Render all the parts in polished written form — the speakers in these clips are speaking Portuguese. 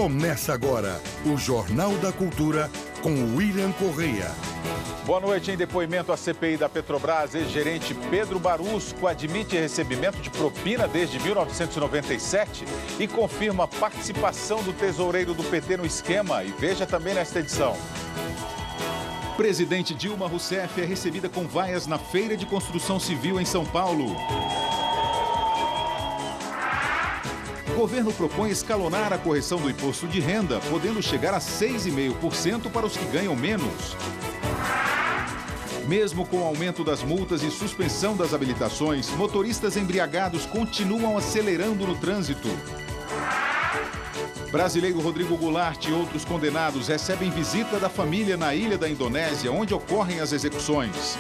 Começa agora o Jornal da Cultura com William Correia. Boa noite. Em depoimento à CPI da Petrobras, ex-gerente Pedro Barusco admite recebimento de propina desde 1997 e confirma a participação do tesoureiro do PT no esquema. E veja também nesta edição. Presidente Dilma Rousseff é recebida com vaias na Feira de Construção Civil em São Paulo. O governo propõe escalonar a correção do imposto de renda, podendo chegar a 6,5% para os que ganham menos. Mesmo com o aumento das multas e suspensão das habilitações, motoristas embriagados continuam acelerando no trânsito. Brasileiro Rodrigo Goulart e outros condenados recebem visita da família na ilha da Indonésia, onde ocorrem as execuções.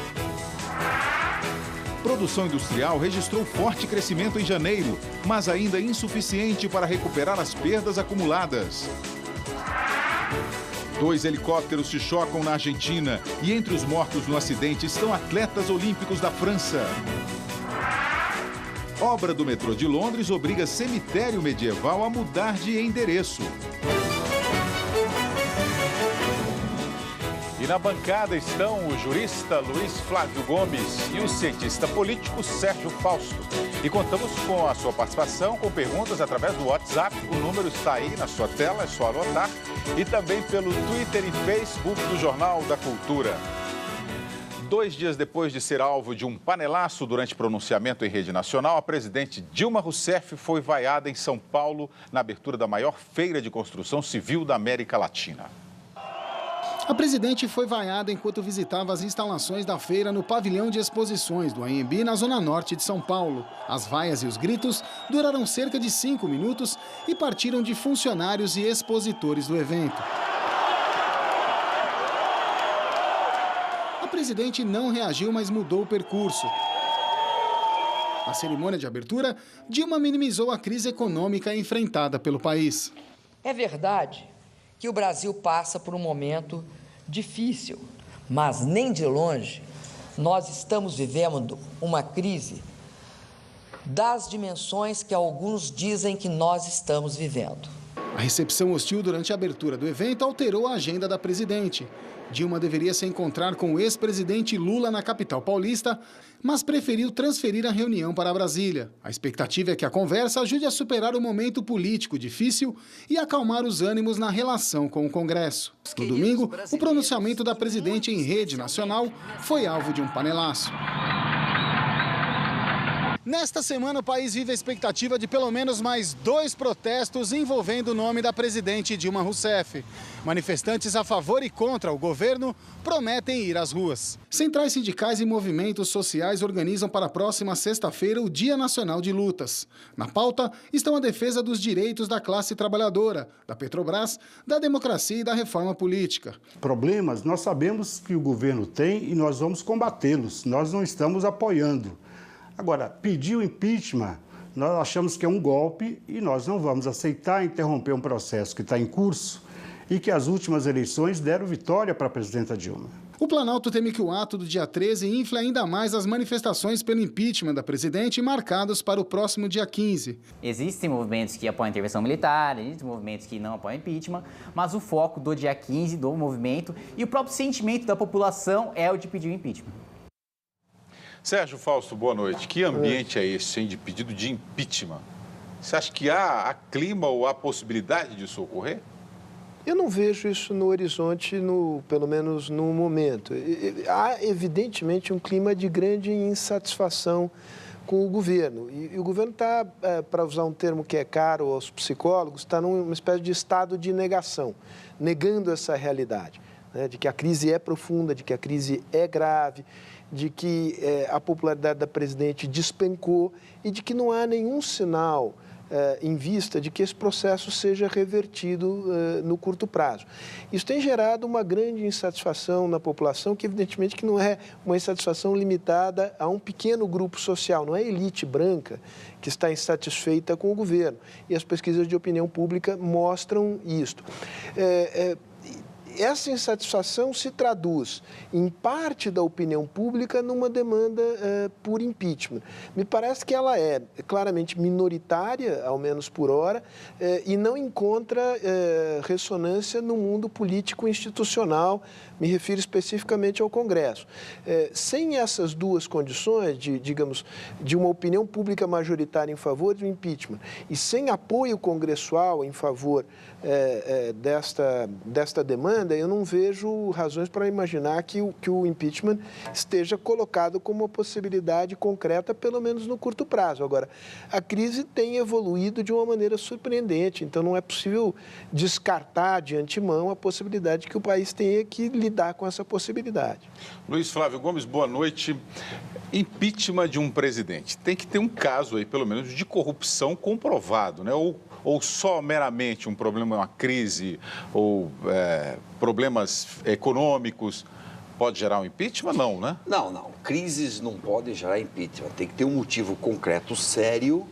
Produção industrial registrou forte crescimento em janeiro, mas ainda insuficiente para recuperar as perdas acumuladas. 2 helicópteros se chocam na Argentina e entre os mortos no acidente estão atletas olímpicos da França. Obra do metrô de Londres obriga cemitério medieval a mudar de endereço. E na bancada estão o jurista Luiz Flávio Gomes e o cientista político Sérgio Fausto. E contamos com a sua participação, com perguntas através do WhatsApp. O número está aí na sua tela, é só anotar. E também pelo Twitter e Facebook do Jornal da Cultura. 2 dias depois de ser alvo de um panelaço durante pronunciamento em rede nacional, a presidente Dilma Rousseff foi vaiada em São Paulo na abertura da maior feira de construção civil da América Latina. A presidente foi vaiada enquanto visitava as instalações da feira no pavilhão de exposições do AMB, na zona norte de São Paulo. As vaias e os gritos duraram cerca de 5 minutos e partiram de funcionários e expositores do evento. A presidente não reagiu, mas mudou o percurso. Na cerimônia de abertura, Dilma minimizou a crise econômica enfrentada pelo país. É verdade que o Brasil passa por um momento difícil, mas nem de longe nós estamos vivendo uma crise das dimensões que alguns dizem que nós estamos vivendo. A recepção hostil durante a abertura do evento alterou a agenda da presidente. Dilma deveria se encontrar com o ex-presidente Lula na capital paulista, mas preferiu transferir a reunião para Brasília. A expectativa é que a conversa ajude a superar o momento político difícil e acalmar os ânimos na relação com o Congresso. No domingo, o pronunciamento da presidente em rede nacional foi alvo de um panelaço. Nesta semana, o país vive a expectativa de pelo menos mais 2 protestos envolvendo o nome da presidente Dilma Rousseff. Manifestantes a favor e contra o governo prometem ir às ruas. Centrais sindicais e movimentos sociais organizam para a próxima sexta-feira o Dia Nacional de Lutas. Na pauta estão a defesa dos direitos da classe trabalhadora, da Petrobras, da democracia e da reforma política. Problemas nós sabemos que o governo tem e nós vamos combatê-los. Nós não estamos apoiando. Agora, pedir o impeachment, nós achamos que é um golpe e nós não vamos aceitar interromper um processo que está em curso e que as últimas eleições deram vitória para a presidenta Dilma. O Planalto teme que o ato do dia 13 infle ainda mais as manifestações pelo impeachment da presidente marcados para o próximo dia 15. Existem movimentos que apoiam a intervenção militar, existem movimentos que não apoiam impeachment, mas o foco do dia 15 do movimento e o próprio sentimento da população é o de pedir o impeachment. Sérgio Fausto, boa noite. Que ambiente é esse, hein, de pedido de impeachment? Você acha que há clima ou há possibilidade disso ocorrer? Eu não vejo isso no horizonte, pelo menos no momento. Há, evidentemente, um clima de grande insatisfação com o governo. E o governo está, para usar um termo que é caro aos psicólogos, está numa espécie de estado de negação, negando essa realidade, né, de que a crise é profunda, de que a crise é grave, de que a popularidade da presidente despencou e de que não há nenhum sinal em vista de que esse processo seja revertido no curto prazo. Isso tem gerado uma grande insatisfação na população, que evidentemente que não é uma insatisfação limitada a um pequeno grupo social, não é a elite branca que está insatisfeita com o governo. E as pesquisas de opinião pública mostram isto. essa insatisfação se traduz, em parte da opinião pública, numa demanda por impeachment. Me parece que ela é claramente minoritária, ao menos por hora, e não encontra ressonância no mundo político institucional, me refiro especificamente ao Congresso. Sem essas duas condições, digamos, de uma opinião pública majoritária em favor do impeachment e sem apoio congressual em favor desta demanda, eu não vejo razões para imaginar que o impeachment esteja colocado como uma possibilidade concreta, pelo menos no curto prazo. Agora, a crise tem evoluído de uma maneira surpreendente, então não é possível descartar de antemão a possibilidade que o país tenha que lidar com essa possibilidade. Luiz Flávio Gomes, boa noite. Impeachment de um presidente. Tem que ter um caso aí, pelo menos, de corrupção comprovado, né? Ou só meramente um problema, uma crise, ou problemas econômicos, pode gerar um impeachment? Não, né? Não. Crises não podem gerar impeachment. Tem que ter um motivo concreto, sério.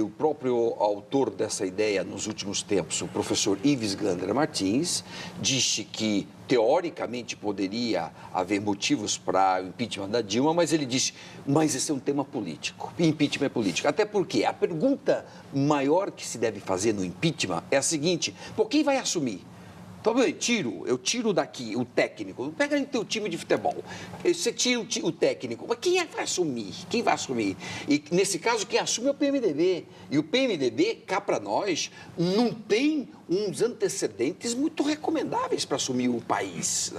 O próprio autor dessa ideia, nos últimos tempos, o professor Ives Gandra Martins, disse que, teoricamente, poderia haver motivos para o impeachment da Dilma, mas ele disse, mas esse é um tema político, impeachment é político. Até porque a pergunta maior que se deve fazer no impeachment é a seguinte, quem vai assumir? Então, eu tiro daqui o técnico, pega o teu time de futebol, você tira o técnico, mas quem vai assumir? Quem vai assumir? E, nesse caso, quem assume é o PMDB. E o PMDB, cá para nós, não tem uns antecedentes muito recomendáveis para assumir o país.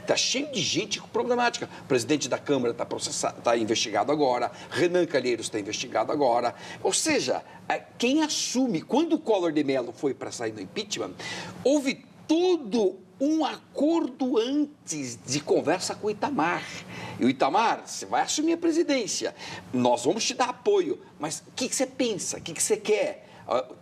Está cheio de gente problemática. O presidente da Câmara está investigado agora, Renan Calheiros está investigado agora. Ou seja, quem assume, quando o Collor de Mello foi para sair no impeachment, houve todo um acordo antes de conversa com o Itamar. E o Itamar, você vai assumir a presidência, nós vamos te dar apoio, mas o que você pensa, o que você quer?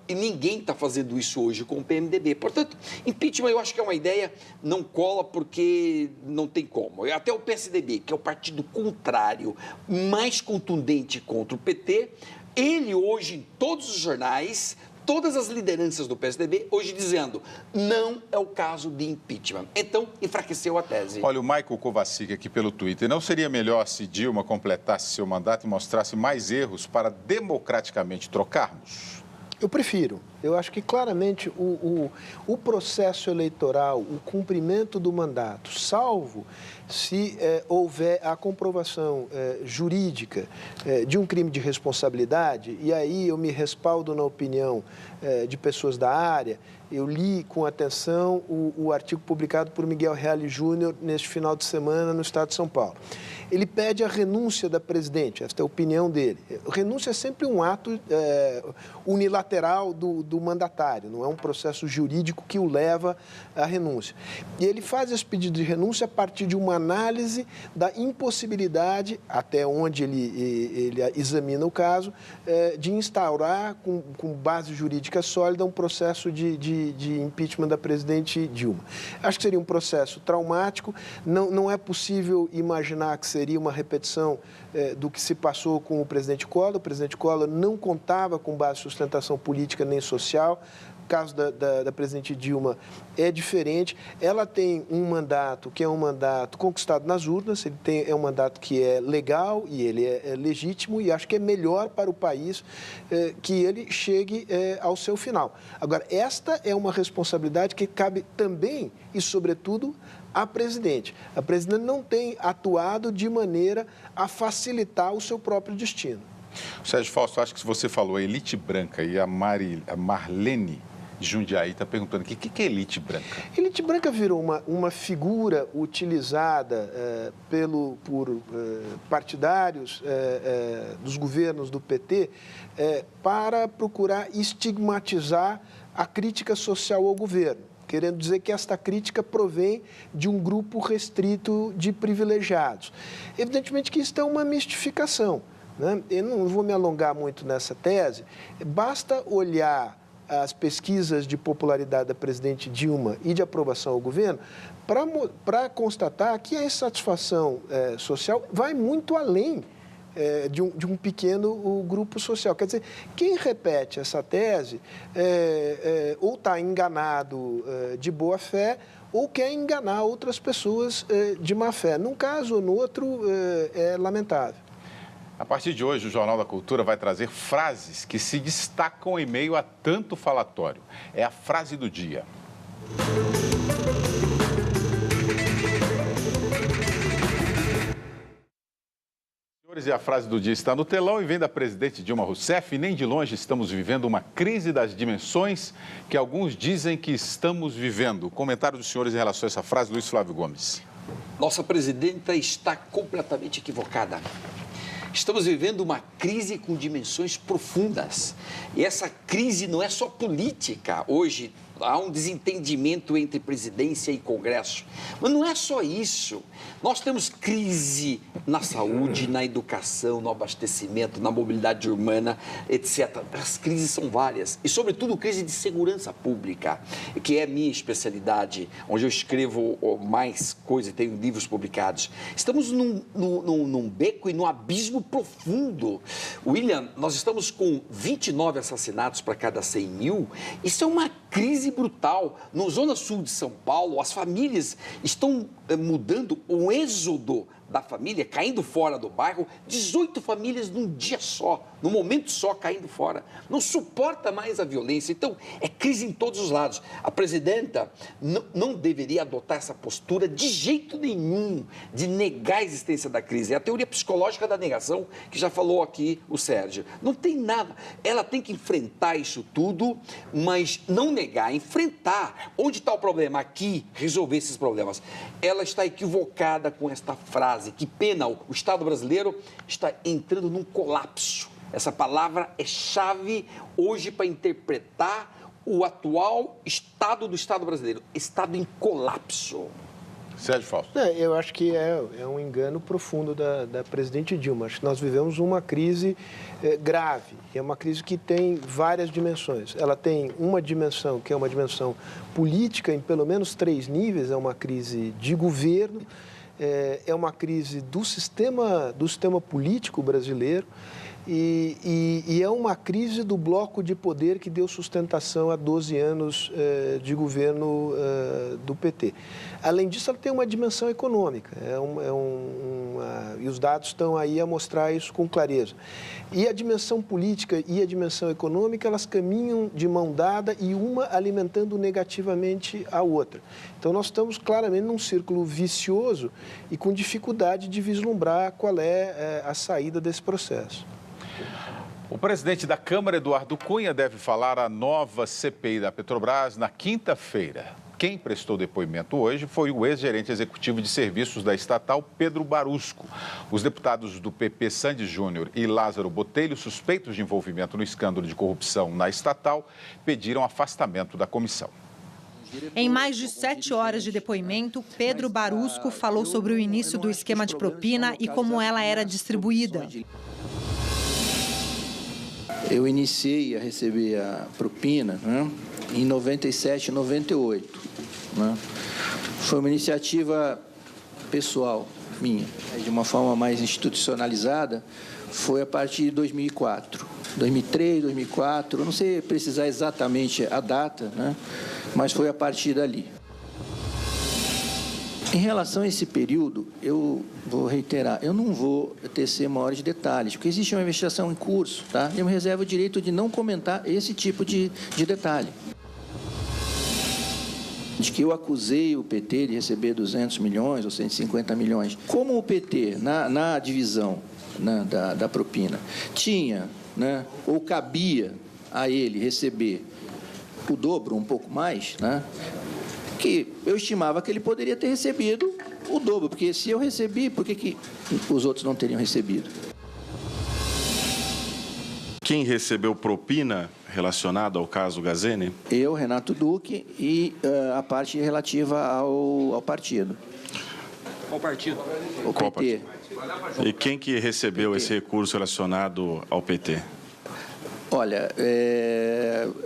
E ninguém está fazendo isso hoje com o PMDB. Portanto, impeachment eu acho que é uma ideia, não cola porque não tem como. Até o PSDB, que é o partido contrário, mais contundente contra o PT, ele hoje, em todos os jornais, todas as lideranças do PSDB hoje dizendo não é o caso de impeachment. Então, enfraqueceu a tese. Olha, o Michael Kovacic aqui pelo Twitter. Não seria melhor se Dilma completasse seu mandato e mostrasse mais erros para democraticamente trocarmos? Eu prefiro. Eu acho que claramente o processo eleitoral, o cumprimento do mandato, salvo se houver a comprovação jurídica de um crime de responsabilidade, e aí eu me respaldo na opinião de pessoas da área, eu li com atenção o artigo publicado por Miguel Reale Júnior neste final de semana no Estado de São Paulo. Ele pede a renúncia da presidente, esta é a opinião dele. Renúncia é sempre um ato unilateral do mandatário, não é um processo jurídico que o leva à renúncia. E ele faz esse pedido de renúncia a partir de uma análise da impossibilidade, até onde ele examina o caso, de instaurar, com base jurídica sólida, um processo de impeachment da presidente Dilma. Acho que seria um processo traumático, não é possível imaginar que seria uma repetição do que se passou com o presidente Collor. O presidente Collor não contava com base de sustentação política nem social. O caso da presidente Dilma é diferente. Ela tem um mandato que é um mandato conquistado nas urnas, é um mandato que é legal e ele é legítimo, e acho que é melhor para o país que ele chegue ao seu final. Agora, esta é uma responsabilidade que cabe também e, sobretudo, à presidente. A presidente não tem atuado de maneira a facilitar o seu próprio destino. Sérgio Fausto, acho que você falou a elite branca e a Marlene de Jundiaí está perguntando o que é elite branca? Elite branca virou uma figura utilizada por partidários dos governos do PT para procurar estigmatizar a crítica social ao governo, querendo dizer que esta crítica provém de um grupo restrito de privilegiados. Evidentemente que isso é uma mistificação, né? Eu não vou me alongar muito nessa tese, basta olhar as pesquisas de popularidade da presidente Dilma e de aprovação ao governo para constatar que a insatisfação social vai muito além de um pequeno grupo social. Quer dizer, quem repete essa tese ou está enganado de boa fé ou quer enganar outras pessoas de má fé. Num caso ou no outro, é lamentável. A partir de hoje, o Jornal da Cultura vai trazer frases que se destacam em meio a tanto falatório. É a frase do dia. Senhores, e a frase do dia está no telão e vem da presidente Dilma Rousseff. E nem de longe estamos vivendo uma crise das dimensões que alguns dizem que estamos vivendo. Comentário dos senhores em relação a essa frase, Luiz Flávio Gomes. Nossa presidenta está completamente equivocada. Estamos vivendo uma crise com dimensões profundas. E essa crise não é só política. Hoje há um desentendimento entre presidência e Congresso. Mas não é só isso. Nós temos crise na saúde, na educação, no abastecimento, na mobilidade urbana, etc. As crises são várias. E, sobretudo, crise de segurança pública, que é a minha especialidade, onde eu escrevo mais coisas, tenho livros publicados. Estamos num beco e num abismo profundo. William, nós estamos com 29 assassinatos para cada 100 mil. Isso é uma crise brutal. Na zona sul de São Paulo, as famílias estão mudando, o êxodo da família, caindo fora do bairro, 18 famílias num dia só, num momento só, caindo fora. Não suporta mais a violência. Então, é crise em todos os lados. A presidenta não deveria adotar essa postura de jeito nenhum, de negar a existência da crise. É a teoria psicológica da negação, que já falou aqui o Sérgio. Não tem nada. Ela tem que enfrentar isso tudo, mas não negar, enfrentar. Onde está o problema? Aqui, resolver esses problemas. Ela está equivocada com esta frase. Que pena, o Estado brasileiro está entrando num colapso. Essa palavra é chave hoje para interpretar o atual estado do Estado brasileiro. Estado em colapso. Sérgio Fausto. Eu acho que é um engano profundo da presidente Dilma. Acho que nós vivemos uma crise grave. É uma crise que tem várias dimensões. Ela tem uma dimensão que é uma dimensão política em pelo menos 3 níveis. É uma crise de governo. É uma crise do sistema político brasileiro e é uma crise do bloco de poder que deu sustentação a 12 anos de governo do PT. Além disso, ela tem uma dimensão econômica, e os dados estão aí a mostrar isso com clareza. E a dimensão política e a dimensão econômica, elas caminham de mão dada e uma alimentando negativamente a outra. Então, nós estamos claramente num círculo vicioso e com dificuldade de vislumbrar qual é a saída desse processo. O presidente da Câmara, Eduardo Cunha, deve falar à nova CPI da Petrobras na quinta-feira. Quem prestou depoimento hoje foi o ex-gerente executivo de serviços da estatal, Pedro Barusco. Os deputados do PP, Sandy Júnior e Lázaro Botelho, suspeitos de envolvimento no escândalo de corrupção na estatal, pediram afastamento da comissão. Em mais de 7 horas de depoimento, Pedro Barusco falou sobre o início do esquema de propina e como ela era distribuída. Eu iniciei a receber a propina, em 97, 98. Foi uma iniciativa pessoal minha. De uma forma mais institucionalizada, foi a partir de 2004. 2003, 2004, eu não sei precisar exatamente a data, mas foi a partir dali. Em relação a esse período, eu vou reiterar, eu não vou tecer maiores detalhes, porque existe uma investigação em curso, tá? Eu me reservo o direito de não comentar esse tipo de detalhe. De que eu acusei o PT de receber 200 milhões ou 150 milhões. Como o PT, na divisão da propina, tinha, ou cabia a ele receber o dobro, um pouco mais, que eu estimava que ele poderia ter recebido o dobro, porque se eu recebi, por que os outros não teriam recebido? Quem recebeu propina relacionada ao caso Gazene? Eu, Renato Duque, e a parte relativa ao partido. Qual partido? O Qual PT. Partido? E quem que recebeu esse recurso relacionado ao PT? Olha,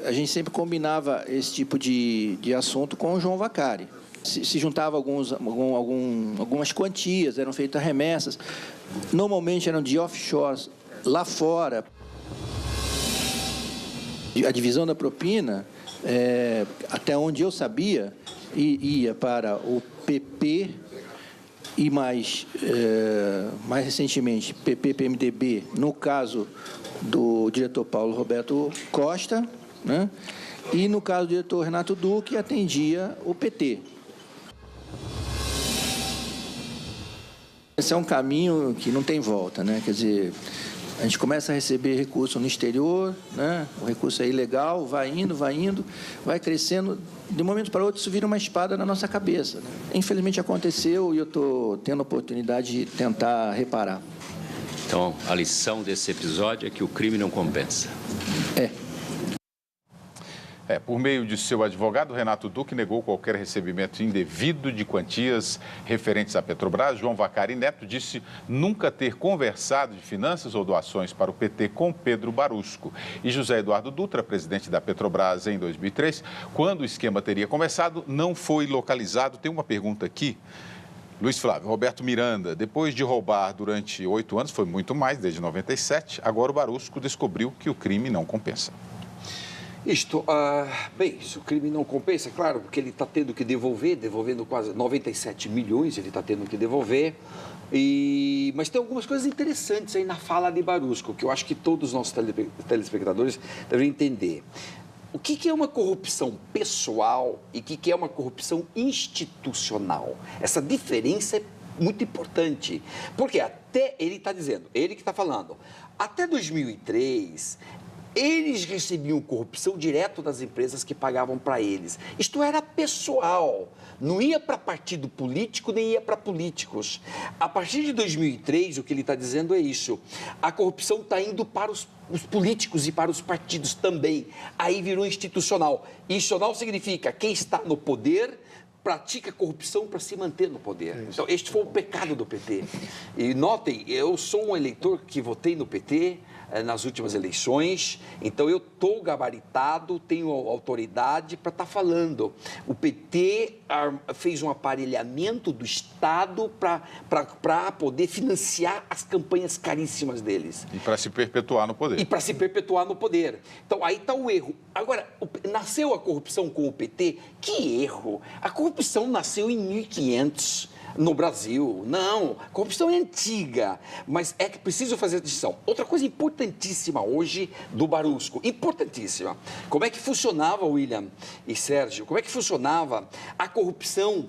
a gente sempre combinava esse tipo de assunto com o João Vacari. Se juntava algumas quantias, eram feitas remessas. Normalmente eram de offshores lá fora. A divisão da propina, até onde eu sabia, ia para o PP e mais recentemente PP-PMDB, no caso do diretor Paulo Roberto Costa, né? E no caso do diretor Renato Duque, atendia o PT. Esse é um caminho que não tem volta, né? Quer dizer, a gente começa a receber recurso no exterior, né? O recurso é ilegal, vai indo, vai crescendo. De um momento para outro, isso vira uma espada na nossa cabeça, né? Infelizmente aconteceu e eu estou tendo a oportunidade de tentar reparar. Então, a lição desse episódio é que o crime não compensa. Por meio de seu advogado, Renato Duque negou qualquer recebimento indevido de quantias referentes à Petrobras. João Vacari Neto disse nunca ter conversado de finanças ou doações para o PT com Pedro Barusco. E José Eduardo Dutra, presidente da Petrobras em 2003, quando o esquema teria começado, não foi localizado. Tem uma pergunta aqui. Luiz Flávio, Roberto Miranda, depois de roubar durante 8 anos, foi muito mais, desde 97, agora o Barusco descobriu que o crime não compensa. Se o crime não compensa, claro, porque ele está tendo que devolvendo quase 97 milhões, ele está tendo que devolver. Mas tem algumas coisas interessantes aí na fala de Barusco, que eu acho que todos os nossos telespectadores devem entender. O que é uma corrupção pessoal e o que é uma corrupção institucional? Essa diferença é muito importante, porque até ele está dizendo, ele que está falando, até 2003... eles recebiam corrupção direto das empresas que pagavam para eles. Isto era pessoal, não ia para partido político, nem ia para políticos. A partir de 2003, o que ele está dizendo é isso. A corrupção está indo para os políticos e para os partidos também. Aí virou institucional. Institucional significa quem está no poder pratica corrupção para se manter no poder. Então, este foi o pecado do PT. E notem, eu sou um eleitor que votei no PT nas últimas eleições, então eu estou gabaritado, tenho autoridade para estar falando. O PT fez um aparelhamento do Estado para poder financiar as campanhas caríssimas deles. E para se perpetuar no poder. Então, aí está o erro. Agora, nasceu a corrupção com o PT? Que erro! A corrupção nasceu em 1500. No Brasil, não, a corrupção é antiga, mas é que preciso fazer a distinção. Outra coisa importantíssima hoje do Barusco, importantíssima, como é que funcionava, William e Sérgio, como é que funcionava a corrupção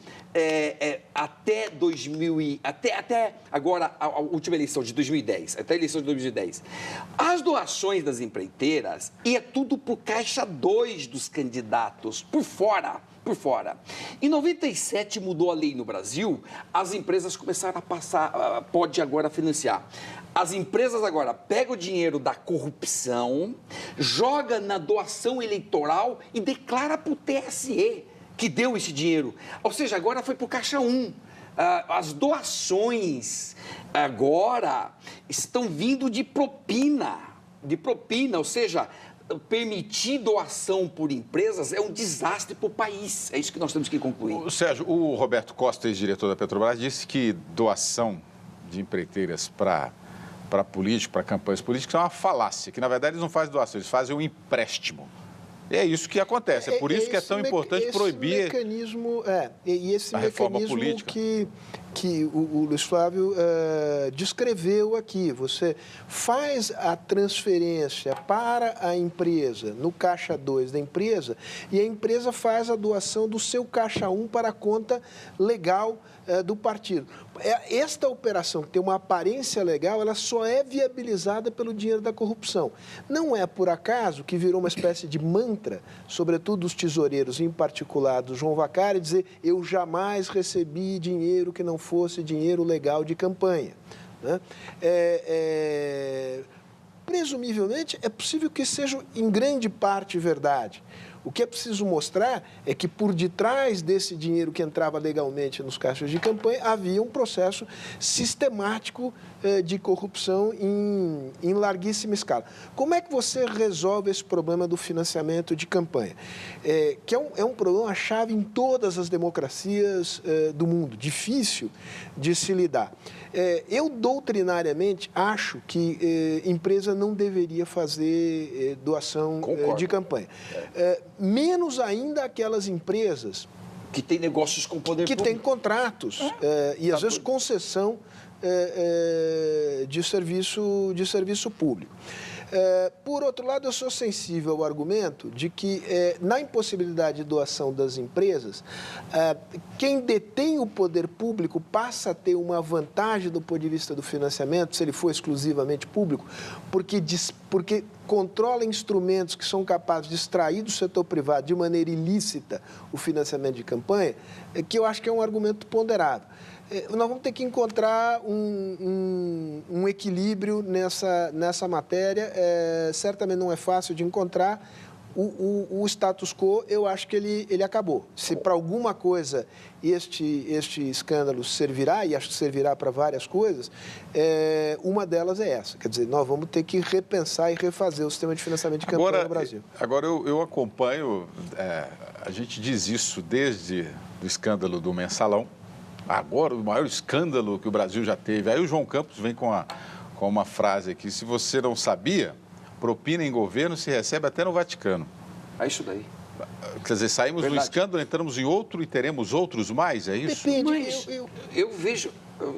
até agora, a última eleição de 2010, até a eleição de 2010. As doações das empreiteiras ia tudo para o caixa 2 dos candidatos, por fora. Em 97 mudou a lei no Brasil, as empresas começaram a passar, pode agora financiar. As empresas agora pegam o dinheiro da corrupção, joga na doação eleitoral e declara para o TSE que deu esse dinheiro. Ou seja, agora foi para o caixa 1. As doações agora estão vindo de propina, ou seja, permitir doação por empresas é um desastre para o país. É isso que nós temos que concluir. Sérgio, o Roberto Costa, ex-diretor da Petrobras, disse que doação de empreiteiras para políticos, para campanhas políticas, é uma falácia, que na verdade eles não fazem doação, eles fazem um empréstimo. E é isso que acontece, é por isso que é tão importante proibir esse mecanismo que o Luiz Flávio descreveu aqui. Você faz a transferência para a empresa, no caixa 2 da empresa, e a empresa faz a doação do seu caixa 1 para a conta legal do partido. Esta operação, que tem uma aparência legal, ela só é viabilizada pelo dinheiro da corrupção. Não é por acaso que virou uma espécie de mantra, sobretudo dos tesoureiros, em particular do João Vacari, dizer: eu jamais recebi dinheiro que não fosse dinheiro legal de campanha, né? Presumivelmente, é possível que seja em grande parte verdade. O que é preciso mostrar é que por detrás desse dinheiro que entrava legalmente nos caixas de campanha havia um processo sistemático de corrupção em larguíssima escala. Como é que você resolve esse problema do financiamento de campanha? Que é um problema-chave em todas as democracias do mundo, difícil de se lidar. Eu, doutrinariamente, acho que empresa não deveria fazer doação de campanha. Menos ainda aquelas empresas Que tem negócios com o poder público. Que tem contratos e, às vezes, concessão de serviço público. Por outro lado, eu sou sensível ao argumento de que, na impossibilidade de doação das empresas, quem detém o poder público passa a ter uma vantagem do ponto de vista do financiamento, se ele for exclusivamente público, porque controla instrumentos que são capazes de extrair do setor privado de maneira ilícita o financiamento de campanha, que eu acho que é um argumento ponderado. Nós vamos ter que encontrar um equilíbrio nessa matéria. Certamente não é fácil de encontrar. O status quo, eu acho que ele acabou. Se para alguma coisa este escândalo servirá, e acho que servirá para várias coisas, uma delas é essa. Quer dizer, nós vamos ter que repensar e refazer o sistema de financiamento de campanha no Brasil. Agora, eu acompanho, a gente diz isso desde o escândalo do Mensalão. Agora, o maior escândalo que o Brasil já teve. Aí o João Campos vem com uma frase aqui: se você não sabia, propina em governo se recebe até no Vaticano. É isso daí. Quer dizer, saímos do escândalo, entramos em outro e teremos outros mais, é isso? Depende. Mas eu vejo...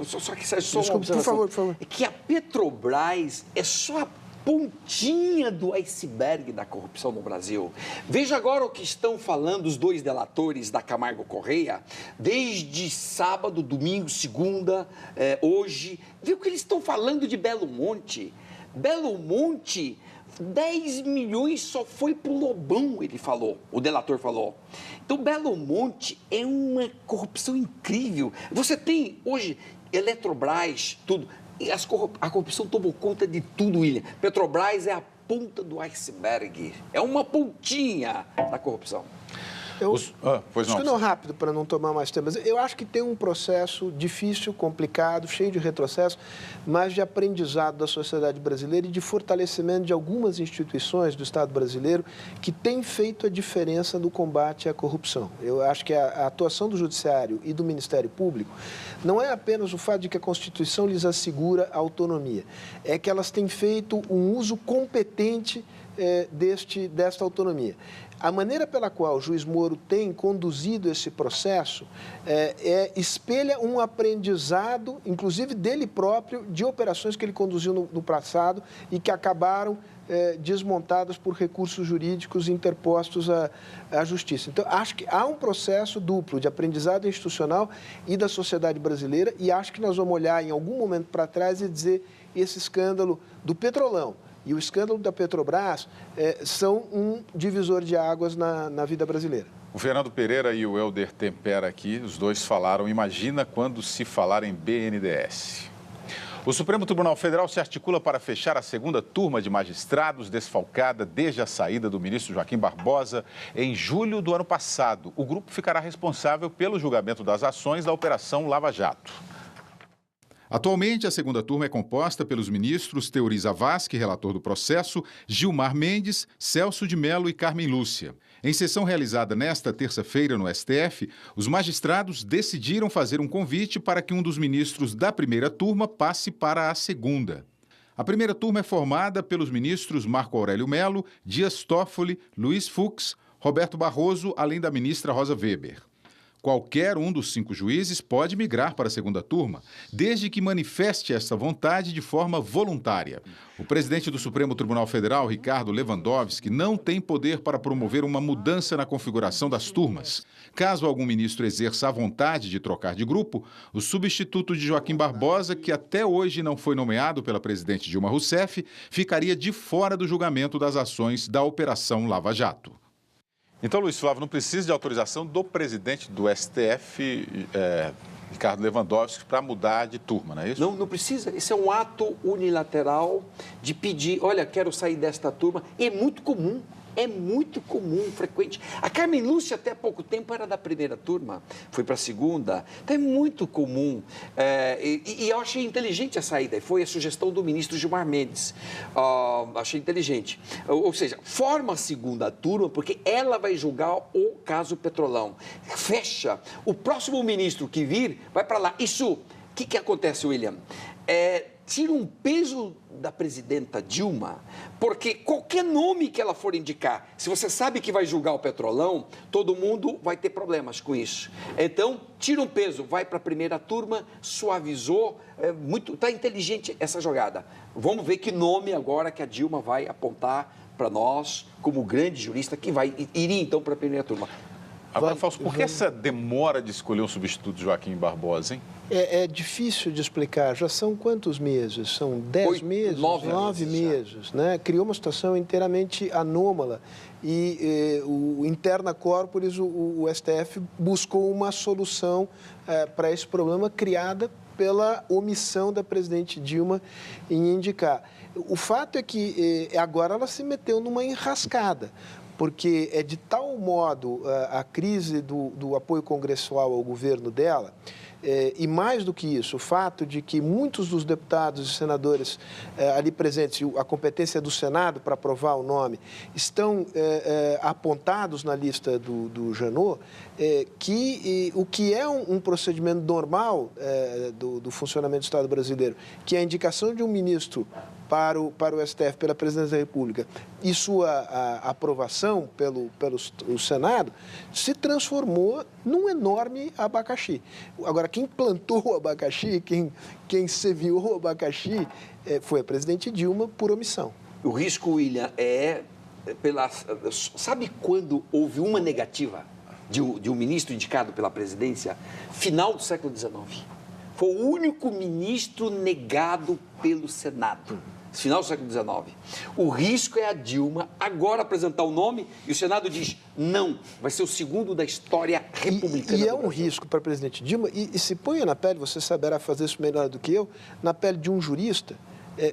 Só que, Sérgio, desculpa, por favor. É que a Petrobras é só a pontinha do iceberg da corrupção no Brasil. Veja agora o que estão falando os dois delatores da Camargo Correia, desde sábado, domingo, segunda, hoje. Viu o que eles estão falando de Belo Monte? Belo Monte, 10 milhões só foi pro Lobão, ele falou, o delator falou. Então, Belo Monte é uma corrupção incrível. Você tem hoje Eletrobras, tudo. E a corrupção tomou conta de tudo, William. Petrobras é a ponta do iceberg. É uma pontinha da corrupção. Pois não. Não, rápido, para não tomar mais tempo. Eu acho que tem um processo difícil, complicado, cheio de retrocesso, mas de aprendizado da sociedade brasileira e de fortalecimento de algumas instituições do Estado brasileiro que têm feito a diferença no combate à corrupção. Eu acho que a atuação do Judiciário e do Ministério Público não é apenas o fato de que a Constituição lhes assegura a autonomia, é que elas têm feito um uso competente desta autonomia. A maneira pela qual o juiz Moro tem conduzido esse processo espelha um aprendizado, inclusive dele próprio, de operações que ele conduziu no passado e que acabaram desmontadas por recursos jurídicos interpostos à Justiça. Então, acho que há um processo duplo de aprendizado institucional e da sociedade brasileira, e acho que nós vamos olhar em algum momento para trás e dizer esse escândalo do Petrolão e o escândalo da Petrobras são um divisor de águas na vida brasileira. O Fernando Pereira e o Helder Tempera aqui, os dois falaram, imagina quando se falar em BNDES. O Supremo Tribunal Federal se articula para fechar a segunda turma de magistrados desfalcada desde a saída do ministro Joaquim Barbosa em julho do ano passado. O grupo ficará responsável pelo julgamento das ações da Operação Lava Jato. Atualmente, a segunda turma é composta pelos ministros Teori Zavascki, relator do processo, Gilmar Mendes, Celso de Mello e Carmen Lúcia. Em sessão realizada nesta terça-feira no STF, os magistrados decidiram fazer um convite para que um dos ministros da primeira turma passe para a segunda. A primeira turma é formada pelos ministros Marco Aurélio Mello, Dias Toffoli, Luiz Fux, Roberto Barroso, além da ministra Rosa Weber. Qualquer um dos 5 juízes pode migrar para a segunda turma, desde que manifeste essa vontade de forma voluntária. O presidente do Supremo Tribunal Federal, Ricardo Lewandowski, não tem poder para promover uma mudança na configuração das turmas. Caso algum ministro exerça a vontade de trocar de grupo, o substituto de Joaquim Barbosa, que até hoje não foi nomeado pela presidente Dilma Rousseff, ficaria de fora do julgamento das ações da Operação Lava Jato. Então, Luiz Flávio, não precisa de autorização do presidente do STF, Ricardo Lewandowski, para mudar de turma, não é isso? Não precisa. Esse é um ato unilateral de pedir, olha, quero sair desta turma. E é muito comum. Frequente. A Carmen Lúcia, até há pouco tempo, era da primeira turma, foi para a segunda. Então, é muito comum. E eu achei inteligente a saída. Foi a sugestão do ministro Gilmar Mendes. Achei inteligente. Ou seja, forma a segunda turma, porque ela vai julgar o caso Petrolão. Fecha. O próximo ministro que vir vai para lá. Isso, o que acontece, William? tira um peso da presidenta Dilma, porque qualquer nome que ela for indicar, se você sabe que vai julgar o Petrolão, todo mundo vai ter problemas com isso. Então, tira um peso, vai para a primeira turma, suavizou, tá inteligente essa jogada. Vamos ver que nome agora que a Dilma vai apontar para nós, como grande jurista, que iria então para a primeira turma. Agora, Fausto, por que essa demora de escolher um substituto de Joaquim Barbosa, hein? É difícil de explicar. Já são quantos meses? São 10 meses? 9 meses, né? Criou uma situação inteiramente anômala. E o interna corporis, o STF, buscou uma solução para esse problema criada pela omissão da presidente Dilma em indicar. O fato é que agora ela se meteu numa enrascada, porque é de tal modo a crise do apoio congressual ao governo dela, e mais do que isso, o fato de que muitos dos deputados e senadores ali presentes, a competência do Senado para aprovar o nome, estão apontados na lista do Janot, que o que é um procedimento normal do funcionamento do Estado brasileiro, que é a indicação de um ministro para o STF, pela Presidência da República, e sua aprovação pelo Senado, se transformou num enorme abacaxi. Agora, quem plantou o abacaxi, quem semeou o abacaxi, foi a presidente Dilma por omissão. O risco, William, sabe quando houve uma negativa de um ministro indicado pela presidência? Final do século XIX. Foi o único ministro negado pelo Senado. Final do século XIX. O risco é a Dilma agora apresentar o nome e o Senado diz não, vai ser o segundo da história republicana. E é um risco para a presidente Dilma, e se ponha na pele, você saberá fazer isso melhor do que eu, na pele de um jurista,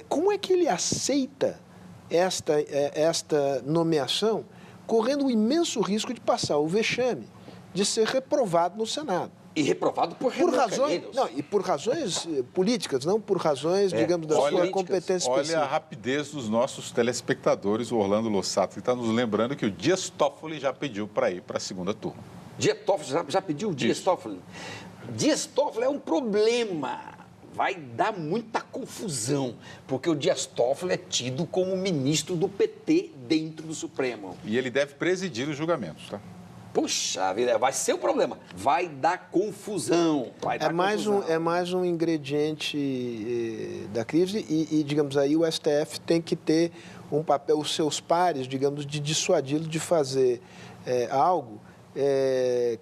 como é que ele aceita esta nomeação, correndo o imenso risco de passar o vexame, de ser reprovado no Senado? E reprovado por razões, e por razões políticas, não por razões, digamos, da sua competência específica. Olha a rapidez dos nossos telespectadores, o Orlando Lossato, que está nos lembrando que o Dias Toffoli já pediu para ir para a segunda turma. Dias Toffoli já pediu? Dias Toffoli? Dias Toffoli é um problema. Vai dar muita confusão, porque o Dias Toffoli é tido como ministro do PT dentro do Supremo. E ele deve presidir os julgamentos, tá? Puxa vida, vai ser um problema. Vai dar confusão. É mais um ingrediente da crise e, digamos, aí o STF tem que ter um papel, os seus pares, digamos, de dissuadi-lo de fazer algo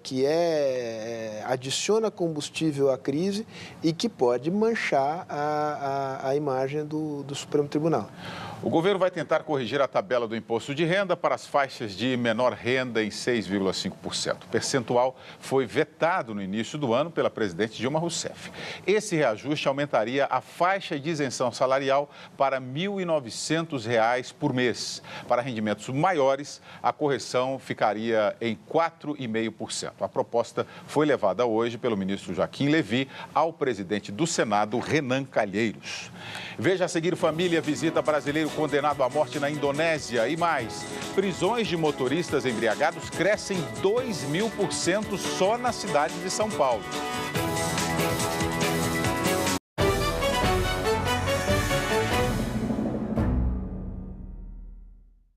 que adiciona combustível à crise e que pode manchar a imagem do Supremo Tribunal. O governo vai tentar corrigir a tabela do imposto de renda para as faixas de menor renda em 6,5%. O percentual foi vetado no início do ano pela presidente Dilma Rousseff. Esse reajuste aumentaria a faixa de isenção salarial para R$ 1.900 por mês. Para rendimentos maiores, a correção ficaria em 4,5%. A proposta foi levada hoje pelo ministro Joaquim Levy ao presidente do Senado, Renan Calheiros. Veja a seguir: família visita brasileiro condenado à morte na Indonésia. E mais, prisões de motoristas embriagados crescem 2.000% só na cidade de São Paulo.